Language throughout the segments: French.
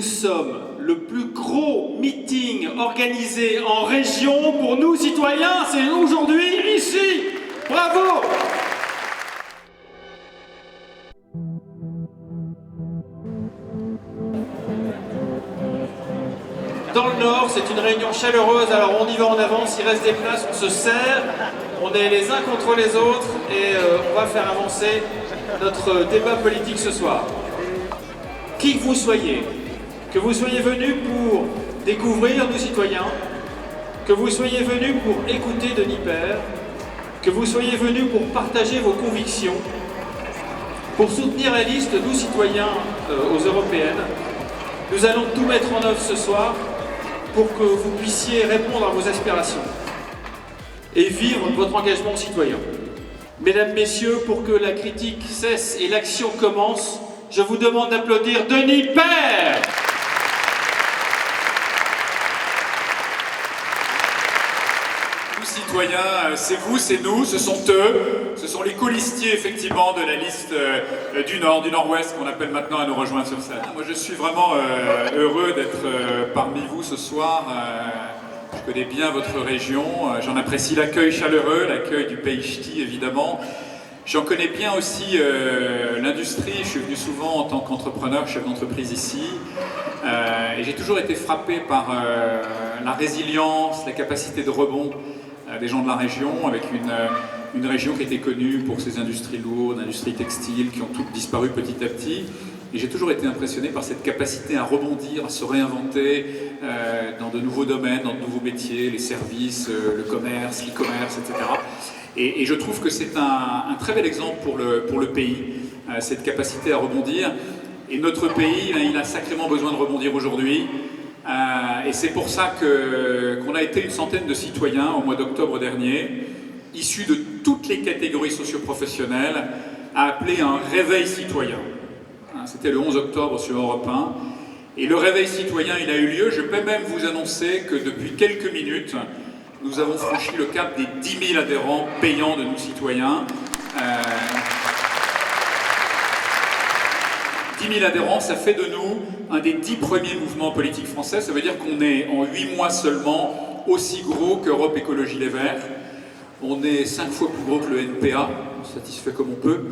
nous sommes le plus gros meeting organisé en région pour nous citoyens. C'est aujourd'hui, ici. Bravo! Dans le Nord, c'est une réunion chaleureuse, alors on y va en avance, il reste des places, on se serre, on est les uns contre les autres et on va faire avancer notre débat politique ce soir. Qui que vous soyez venus pour découvrir nos citoyens, que vous soyez venus pour écouter Denis Père, que vous soyez venus pour partager vos convictions, pour soutenir la liste Nous citoyens aux européennes, nous allons tout mettre en œuvre ce soir pour que vous puissiez répondre à vos aspirations et vivre votre engagement citoyen. Mesdames, Messieurs, pour que la critique cesse et l'action commence, je vous demande d'applaudir Denis Père. Nous citoyens, c'est vous, c'est nous, ce sont eux, ce sont les colistiers effectivement de la liste du Nord, du Nord-Ouest qu'on appelle maintenant à nous rejoindre sur scène. Moi je suis vraiment heureux d'être parmi vous ce soir. Je connais bien votre région, j'en apprécie l'accueil chaleureux, l'accueil du pays ch'ti évidemment. J'en connais bien aussi l'industrie, je suis venu souvent en tant qu'entrepreneur, chef d'entreprise ici, et j'ai toujours été frappé par la résilience, la capacité de rebond des gens de la région, avec une région qui était connue pour ses industries lourdes, industries textiles, qui ont toutes disparu petit à petit. Et j'ai toujours été impressionné par cette capacité à rebondir, à se réinventer dans de nouveaux domaines, dans de nouveaux métiers, les services, le commerce, l'e-commerce, etc. Et je trouve que c'est un très bel exemple pour le pays, cette capacité à rebondir. Et notre pays, il a sacrément besoin de rebondir aujourd'hui. Et c'est pour ça qu'on a été une centaine de citoyens au mois d'octobre dernier, issus de toutes les catégories socio-professionnelles, à appeler un réveil citoyen. C'était le 11 octobre sur Europe 1. Et le réveil citoyen, il a eu lieu. Je peux même vous annoncer que depuis quelques minutes, nous avons franchi le cap des 10 000 adhérents payants de Nous citoyens. 10 000 adhérents, ça fait de nous un des 10 premiers mouvements politiques français. Ça veut dire qu'on est en 8 mois seulement aussi gros qu'Europe Écologie Les Verts. On est 5 fois plus gros que le NPA, on se satisfait comme on peut.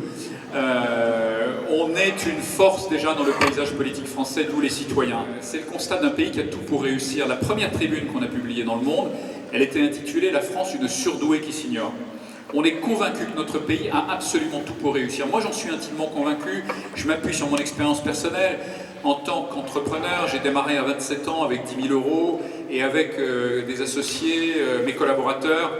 On est une force déjà dans le paysage politique français, nous les citoyens. C'est le constat d'un pays qui a tout pour réussir. La première tribune qu'on a publiée dans Le Monde, elle était intitulée « La France, une surdouée qui s'ignore ». On est convaincu que notre pays a absolument tout pour réussir. Moi, j'en suis intimement convaincu. Je m'appuie sur mon expérience personnelle. En tant qu'entrepreneur, j'ai démarré à 27 ans avec 10 000 euros et avec des associés, mes collaborateurs.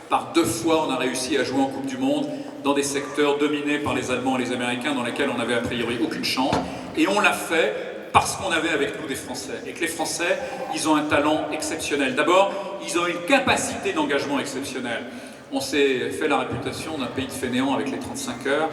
Par 2 fois, on a réussi à jouer en Coupe du Monde dans des secteurs dominés par les Allemands et les Américains dans lesquels on n'avait a priori aucune chance. Et on l'a fait parce qu'on avait avec nous des Français. Et que les Français, ils ont un talent exceptionnel. D'abord, ils ont une capacité d'engagement exceptionnelle. On s'est fait la réputation d'un pays de fainéants avec les 35 heures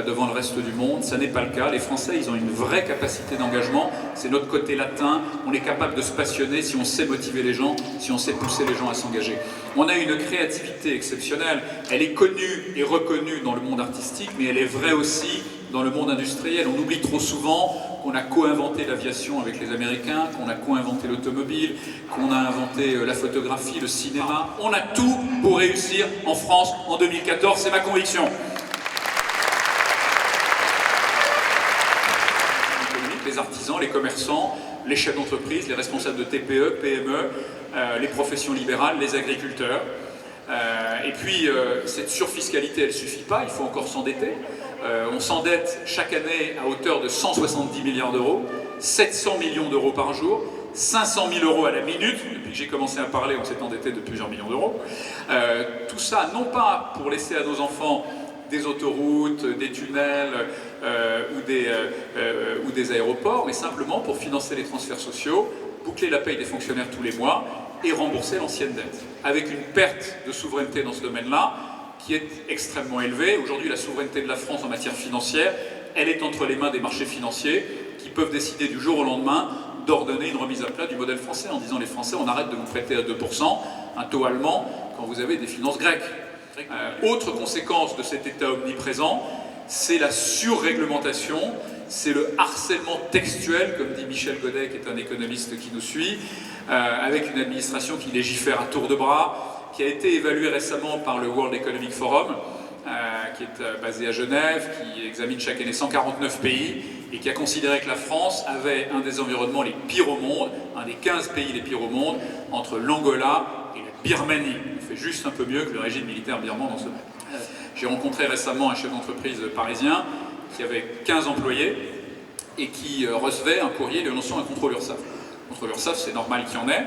devant le reste du monde. Ça n'est pas le cas. Les Français, ils ont une vraie capacité d'engagement. C'est notre côté latin. On est capable de se passionner si on sait motiver les gens, si on sait pousser les gens à s'engager. On a une créativité exceptionnelle. Elle est connue et reconnue dans le monde artistique, mais elle est vraie aussi dans le monde industriel. On oublie trop souvent qu'on a co-inventé l'aviation avec les Américains, qu'on a co-inventé l'automobile, qu'on a inventé la photographie, le cinéma. On a tout pour réussir en France en 2014, c'est ma conviction. Les artisans, les commerçants, les chefs d'entreprise, les responsables de TPE, PME, les professions libérales, les agriculteurs. Et puis, cette surfiscalité, elle ne suffit pas, il faut encore s'endetter. On s'endette chaque année à hauteur de 170 milliards d'euros, 700 millions d'euros par jour, 500 000 euros à la minute. Depuis que j'ai commencé à parler, on s'est endetté de plusieurs millions d'euros. Tout ça, non pas pour laisser à nos enfants des autoroutes, des tunnels ou des aéroports, mais simplement pour financer les transferts sociaux, boucler la paye des fonctionnaires tous les mois et rembourser l'ancienne dette. Avec une perte de souveraineté dans ce domaine-là, qui est extrêmement élevée. Aujourd'hui, la souveraineté de la France en matière financière, elle est entre les mains des marchés financiers qui peuvent décider du jour au lendemain d'ordonner une remise à plat du modèle français en disant les Français, on arrête de vous prêter à 2%, un taux allemand, quand vous avez des finances grecques. Autre conséquence de cet État omniprésent, c'est la surréglementation, c'est le harcèlement textuel, comme dit Michel Godet, qui est un économiste qui nous suit, avec une administration qui légifère à tour de bras, qui a été évaluée récemment par le World Economic Forum, qui est basé à Genève, qui examine chaque année 149 pays, et qui a considéré que la France avait un des environnements les pires au monde, un des 15 pays les pires au monde, entre l'Angola et la Birmanie. On fait juste un peu mieux que le régime militaire birman dans ce monde. J'ai rencontré récemment un chef d'entreprise parisien qui avait 15 employés et qui recevait un courrier lui annonçant un contrôle URSSAF. Le contrôle URSSAF, c'est normal qu'il y en ait,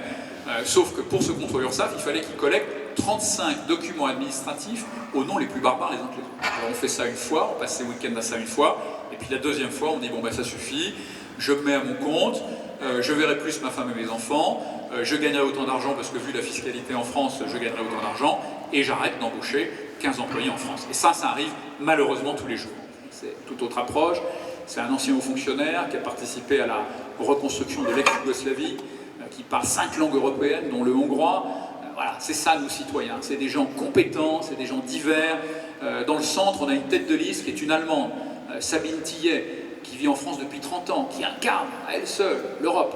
sauf que pour ce contrôle URSSAF, il fallait qu'il collecte 35 documents administratifs aux noms les plus barbares les uns que les autres. Alors on fait ça une fois, on passe ses week-ends à ça une fois, et puis la deuxième fois, on dit bon ben ça suffit, je me mets à mon compte, je verrai plus ma femme et mes enfants, je gagnerai autant d'argent parce que vu la fiscalité en France, je gagnerai autant d'argent, et j'arrête d'embaucher 15 employés en France. Et ça arrive malheureusement tous les jours. C'est toute autre approche. C'est un ancien haut fonctionnaire qui a participé à la reconstruction de l'ex-Yougoslavie, qui parle 5 langues européennes, dont le hongrois. Voilà, c'est ça nos citoyens. C'est des gens compétents, c'est des gens divers. Dans le centre, on a une tête de liste qui est une Allemande, Sabine Tillet, qui vit en France depuis 30 ans, qui incarne à elle seule l'Europe.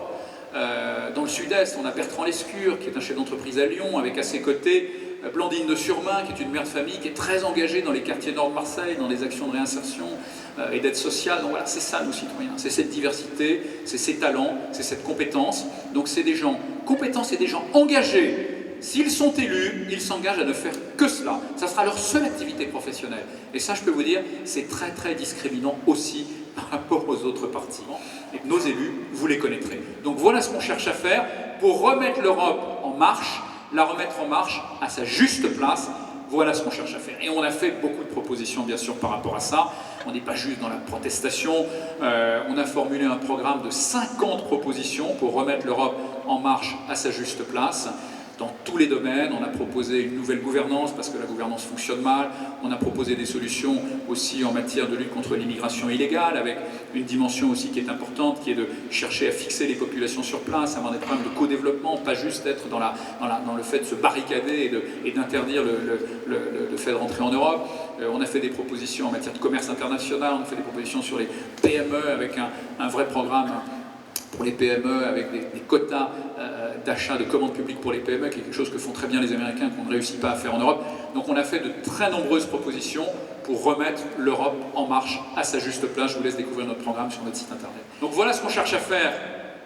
Dans le sud-est, on a Bertrand Lescure, qui est un chef d'entreprise à Lyon, avec à ses côtés Blandine de Surmain, qui est une mère de famille, qui est très engagée dans les quartiers nord de Marseille, dans les actions de réinsertion et d'aide sociale. Donc voilà, c'est ça nos citoyens, c'est cette diversité, c'est ces talents, c'est cette compétence. Donc c'est des gens compétents, c'est des gens engagés. S'ils sont élus, ils s'engagent à ne faire que cela. Ça sera leur seule activité professionnelle. Et ça, je peux vous dire, c'est très très discriminant aussi par rapport aux autres partis. Et nos élus, vous les connaîtrez. Donc voilà ce qu'on cherche à faire pour remettre l'Europe en marche, la remettre en marche à sa juste place. Voilà ce qu'on cherche à faire. Et on a fait beaucoup de propositions, bien sûr, par rapport à ça. On n'est pas juste dans la protestation. On a formulé un programme de 50 propositions pour remettre l'Europe en marche à sa juste place. Dans tous les domaines, on a proposé une nouvelle gouvernance parce que la gouvernance fonctionne mal. On a proposé des solutions aussi en matière de lutte contre l'immigration illégale, avec une dimension aussi qui est importante, qui est de chercher à fixer les populations sur place, avoir des problèmes de co-développement, pas juste être dans le fait de se barricader et d'interdire le fait de rentrer en Europe. On a fait des propositions en matière de commerce international, on a fait des propositions sur les PME avec un vrai programme pour les PME, avec des quotas d'achat de commandes publiques pour les PME, qui est quelque chose que font très bien les Américains, qu'on ne réussit pas à faire en Europe. Donc on a fait de très nombreuses propositions pour remettre l'Europe en marche à sa juste place. Je vous laisse découvrir notre programme sur notre site internet. Donc voilà ce qu'on cherche à faire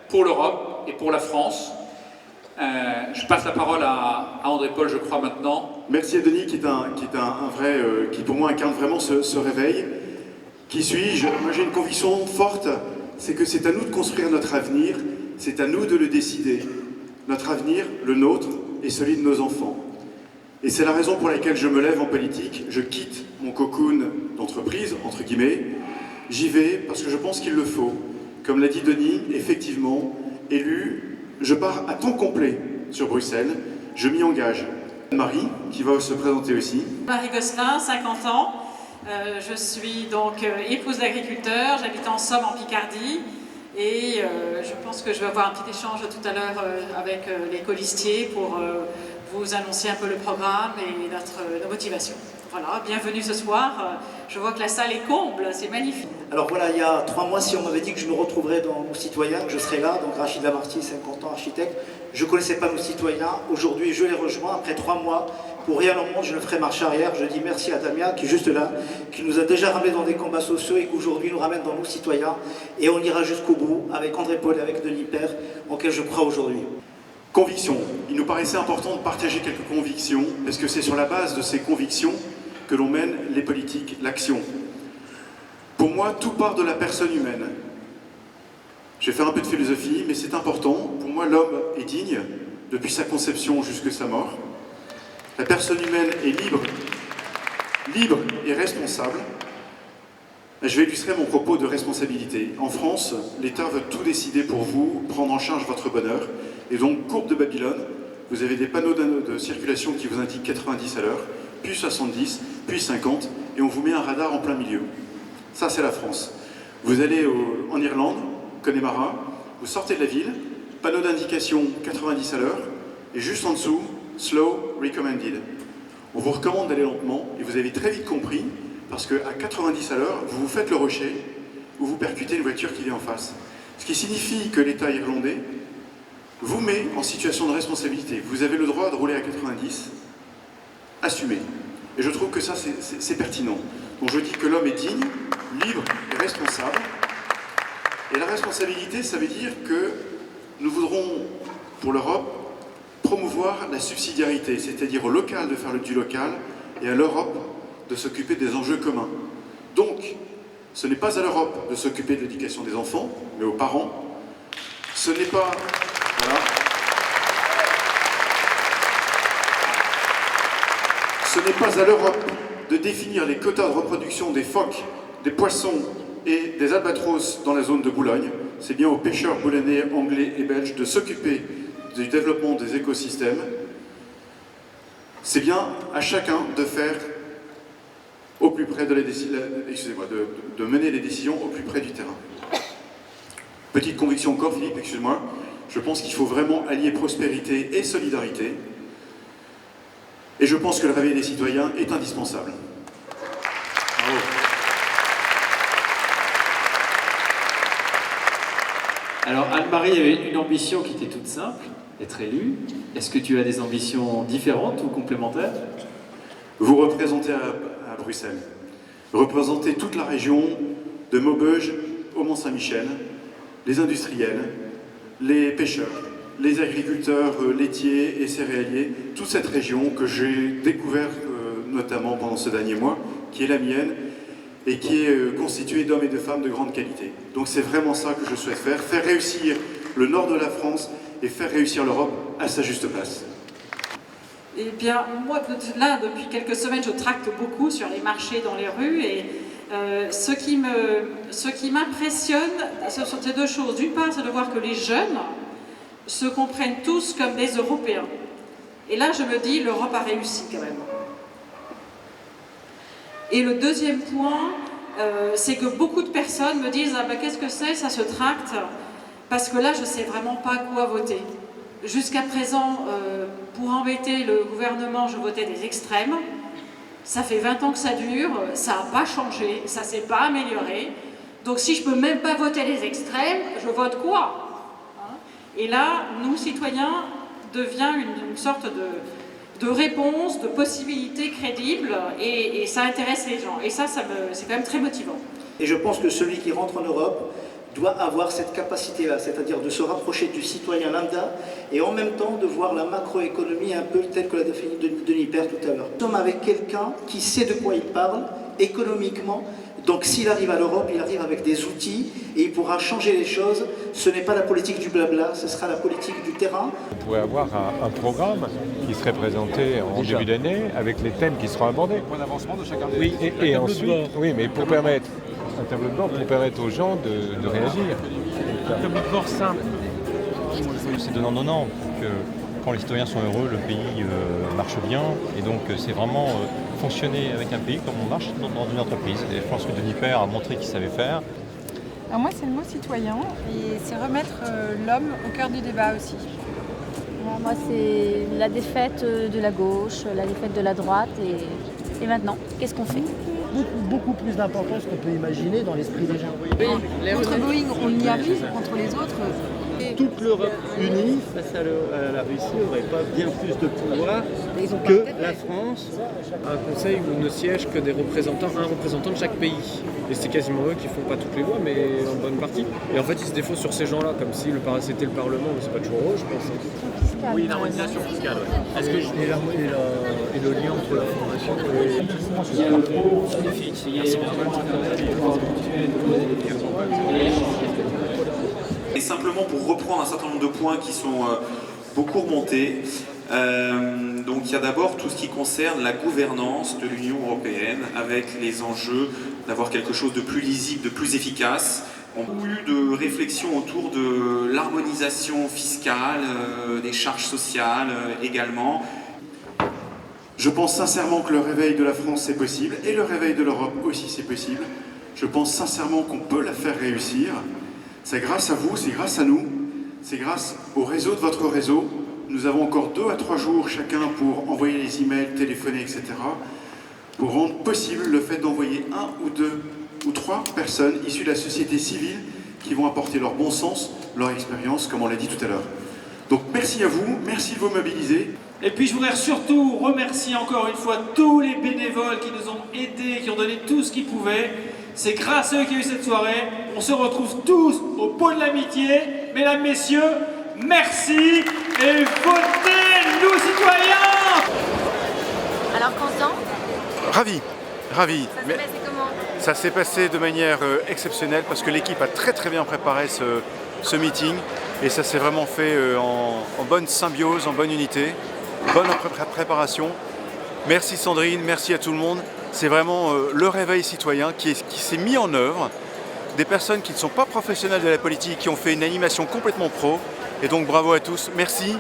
pour l'Europe et pour la France. Je passe la parole à André-Paul, je crois, maintenant. Merci à Denis, qui pour moi incarne vraiment ce réveil. Qui suis-je? Moi j'ai une conviction forte, c'est que c'est à nous de construire notre avenir, c'est à nous de le décider. Notre avenir, le nôtre, et celui de nos enfants. Et c'est la raison pour laquelle je me lève en politique, je quitte mon cocoon d'entreprise, entre guillemets, j'y vais parce que je pense qu'il le faut. Comme l'a dit Denis, effectivement, élu, je pars à temps complet sur Bruxelles, je m'y engage. Marie, qui va se présenter aussi. Marie Gosselin, 50 ans, je suis donc épouse d'agriculteur, j'habite en Somme, en Picardie, et je pense que je vais avoir un petit échange tout à l'heure avec les colistiers pour vous annoncer un peu le programme et nos motivations. Voilà, bienvenue ce soir. Je vois que la salle est comble, c'est magnifique. Alors voilà, il y a 3 mois, si on m'avait dit que je me retrouverais dans Nos Citoyens, que je serais là, donc Rachid Lamarty, 50 ans, architecte, je ne connaissais pas Nos Citoyens. Aujourd'hui, je les rejoins après 3 mois. Pour rien au monde, je ne ferai marche arrière. Je dis merci à Damien, qui est juste là, qui nous a déjà ramenés dans des combats sociaux et qu'aujourd'hui nous ramène dans Nos Citoyens. Et on ira jusqu'au bout avec André-Paul et avec Denis Père, auquel je crois aujourd'hui. Conviction. Il nous paraissait important de partager quelques convictions, parce que c'est sur la base de ces convictions que l'on mène les politiques, l'action. Pour moi, tout part de la personne humaine. Je vais faire un peu de philosophie, mais c'est important. Pour moi, l'homme est digne, depuis sa conception jusqu'à sa mort. La personne humaine est libre et responsable. Je vais illustrer mon propos de responsabilité. En France, l'État veut tout décider pour vous, prendre en charge votre bonheur. Et donc, courbe de Babylone, vous avez des panneaux de circulation qui vous indiquent 90 à l'heure, puis 70, puis 50, et on vous met un radar en plein milieu. Ça, c'est la France. Vous allez en Irlande, Connemara, vous sortez de la ville, panneau d'indication 90 à l'heure, et juste en dessous, slow recommended. On vous recommande d'aller lentement, et vous avez très vite compris parce qu'à 90 à l'heure, vous vous faites le rocher ou vous percutez une voiture qui vient en face. Ce qui signifie que l'État irlandais vous met en situation de responsabilité. Vous avez le droit de rouler à 90, assumez. Et je trouve que ça, c'est pertinent. Donc je dis que l'homme est digne, libre et responsable. Et la responsabilité, ça veut dire que nous voudrons, pour l'Europe, promouvoir la subsidiarité, c'est-à-dire au local de faire du local et à l'Europe de s'occuper des enjeux communs. Donc, ce n'est pas à l'Europe de s'occuper de l'éducation des enfants, mais aux parents. Ce n'est pas... Voilà. Ce n'est pas à l'Europe de définir les quotas de reproduction des phoques, des poissons et des albatros dans la zone de Boulogne. C'est bien aux pêcheurs boulonnais, anglais et belges de s'occuper du développement des écosystèmes. C'est bien à chacun de faire au plus près de la de mener les décisions au plus près du terrain. Petite conviction encore, Philippe, excuse-moi. Je pense qu'il faut vraiment allier prospérité et solidarité. Et je pense que le réveil des citoyens est indispensable. Bravo. Alors Anne-Marie avait une ambition qui était toute simple, être élue. Est-ce que tu as des ambitions différentes ou complémentaires? Vous représentez à Bruxelles, représentez toute la région de Maubeuge au Mont-Saint-Michel, les industriels, les pêcheurs, les agriculteurs laitiers et céréaliers, toute cette région que j'ai découvert notamment pendant ce dernier mois, qui est la mienne et qui est constituée d'hommes et de femmes de grande qualité. Donc c'est vraiment ça que je souhaite faire réussir le nord de la France et faire réussir l'Europe à sa juste place. Eh bien, moi, là, depuis quelques semaines, je tracte beaucoup sur les marchés, dans les rues, et ce qui m'impressionne, ce sont ces deux choses. D'une part, c'est de voir que les jeunes se comprennent tous comme des Européens. Et là, je me dis, l'Europe a réussi quand même. Et le deuxième point, c'est que beaucoup de personnes me disent « Ah ben qu'est-ce que c'est, ça se tracte ?» Parce que là, je ne sais vraiment pas quoi voter. Jusqu'à présent, pour embêter le gouvernement, je votais des extrêmes. Ça fait 20 ans que ça dure, ça n'a pas changé, ça ne s'est pas amélioré. Donc si je ne peux même pas voter les extrêmes, je vote quoi? Et là, nous, citoyens, devient une sorte de réponse, de possibilité crédible, et ça intéresse les gens. Et ça c'est quand même très motivant. Et je pense que celui qui rentre en Europe doit avoir cette capacité-là, c'est-à-dire de se rapprocher du citoyen lambda et en même temps de voir la macroéconomie un peu telle que l'a définie Denis Père tout à l'heure. Nous sommes avec quelqu'un qui sait de quoi il parle économiquement, donc s'il arrive à l'Europe, il arrive avec des outils et il pourra changer les choses. Ce n'est pas la politique du blabla, ce sera la politique du terrain. On pourrait avoir un programme qui serait présenté en début d'année avec les thèmes qui seront abordés. Point d'avancement de chacun des... Oui, et ensuite, oui, mais pour permettre un tableau de bord pour permettre aux gens de réagir. Un tableau de bord simple. C'est donnant-donnant. Quand les citoyens sont heureux, le pays marche bien. Et donc c'est vraiment fonctionner avec un pays comme on marche dans une entreprise. Et je pense que Denis Père a montré qu'il savait faire. Alors moi c'est le mot citoyen et c'est remettre l'homme au cœur du débat aussi. Moi c'est la défaite de la gauche, la défaite de la droite et maintenant, qu'est-ce qu'on fait? Beaucoup plus d'importance qu'on peut imaginer dans l'esprit des gens. Oui, contre Boeing, on y arrive, contre les autres. Toute l'Europe unie face à la Russie n'aurait pas bien plus de pouvoir que la France. Un conseil où ne siègent que un représentant de chaque pays. Et c'est quasiment eux qui font pas toutes les lois, mais en bonne partie. Et en fait, ils se défaussent sur ces gens-là, comme si c'était le Parlement, mais c'est pas toujours eux, je pense. Oui, l'harmonisation fiscale, ouais. Est-ce que et le lien entre la formation et... Et simplement pour reprendre un certain nombre de points qui sont beaucoup remontés, donc il y a d'abord tout ce qui concerne la gouvernance de l'Union européenne avec les enjeux d'avoir quelque chose de plus lisible, de plus efficace. On a eu de réflexions autour de l'harmonisation fiscale, des charges sociales également. Je pense sincèrement que le réveil de la France c'est possible et le réveil de l'Europe aussi c'est possible. Je pense sincèrement qu'on peut la faire réussir. C'est grâce à vous, c'est grâce à nous, c'est grâce au réseau de votre réseau. Nous avons encore 2 à 3 jours chacun pour envoyer les emails, téléphoner, etc. pour rendre possible le fait d'envoyer 1 ou 2 ou 3 personnes issues de la société civile qui vont apporter leur bon sens, leur expérience, comme on l'a dit tout à l'heure. Donc merci à vous, merci de vous mobiliser. Et puis je voudrais surtout remercier encore une fois tous les bénévoles qui nous ont aidés, qui ont donné tout ce qu'ils pouvaient. C'est grâce à eux qu'il y a eu cette soirée. On se retrouve tous au pot de l'amitié. Mesdames, messieurs, merci et votez nous citoyens. Alors Constant, Ravi. ça s'est passé comment? Ça s'est passé de manière exceptionnelle parce que l'équipe a très bien préparé ce meeting et ça s'est vraiment fait en bonne symbiose, en bonne unité, bonne préparation. Merci Sandrine, merci à tout le monde. C'est vraiment le réveil citoyen qui s'est mis en œuvre. Des personnes qui ne sont pas professionnelles de la politique, qui ont fait une animation complètement pro. Et donc bravo à tous, merci.